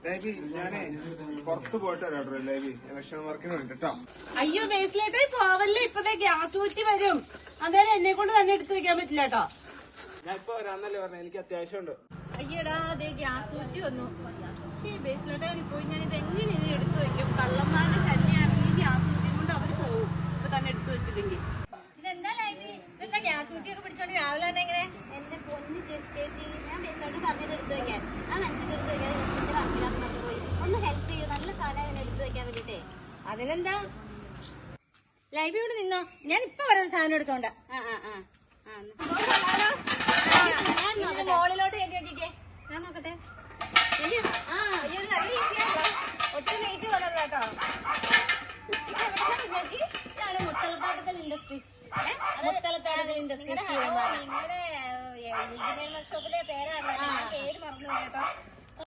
ഞാനേ പുറത്ത് പോയിട്ട് വരാട്ടോ ലേബി ഇലക്ഷൻ വർക്കിന് വേണ്ടിട്ടോ. അയ്യോ ബേസിലേട്ടേ പോവല്ലേ, ഇപ്പത്തെ ഗ്യാസ് കുറ്റി വരും. അന്നേരം എന്നെ കൊണ്ട് തന്നെ എടുത്തു വെക്കാൻ പറ്റില്ല കേട്ടോ. ഞാൻ ഇപ്പൊ വരാന്നല്ലേ പറഞ്ഞ, എനിക്ക് അത്യാവശ്യമുണ്ട്. അയ്യടാ അതേ ഗ്യാസ് കുറ്റി വന്നു. പക്ഷേ ബേസിലേട്ടേ പോയി ഞാൻ ഇത് എങ്ങനെയാണ് എടുത്തു വെക്കും? കള്ളന്മാരുടെ ശല്യമാണെങ്കിൽ ഗ്യാസ് കുറ്റി കൊണ്ട് അവര് പോകും ഇപ്പൊ തന്നെ എടുത്തു വെച്ചില്ലെങ്കിൽ. ഇതെന്താ ലൈറ്റ് ഇതെന്താ ഗ്യാസ് കുറ്റിയൊക്കെ പിടിച്ചോണ്ട് രാവിലെ തന്നെ എങ്ങനെ? എന്റെ പൊന്ന് ചേച്ചി, ഞാൻ ബേസിലോട്ട് പറഞ്ഞത് എടുത്തു വെക്കാൻ. ആ മനുഷ്യൻ എടുത്തു വെക്കാൻ ലക്ഷ്യത്തിൽ കണക്കിലാന്ന് പറഞ്ഞു പോയി. ഒന്ന് ഹെൽപ്പ് ചെയ്യൂ, നല്ല കാലം എടുത്തു വെക്കാൻ വേണ്ടിട്ടേ. അതിനെന്താ ലൈവ് ഇവിടെ നിന്നോ, ഞാൻ ഇപ്പൊ ഒരു സാധനം എടുത്തോണ്ട. മോളിലോട്ട് കയറ്റി നോക്കിക്കേ, ഞാൻ നോക്കട്ടെ. ഒത്തിരി വെയിറ്റ് വന്നത് കേട്ടോ. ഇതാണ് മുത്തലത്തോട്ടത്തിൽ ഇൻഡസ്ട്രീസ്. മുത്തലത്തോട്ടത്തിൽ ഇൻഡസ്ട്രീസ് നിങ്ങളുടെ എഞ്ചിനീയർ വർക്ക്ഷോപ്പിലെ പേരാണ്, പേര് മറന്നു കേട്ടോ.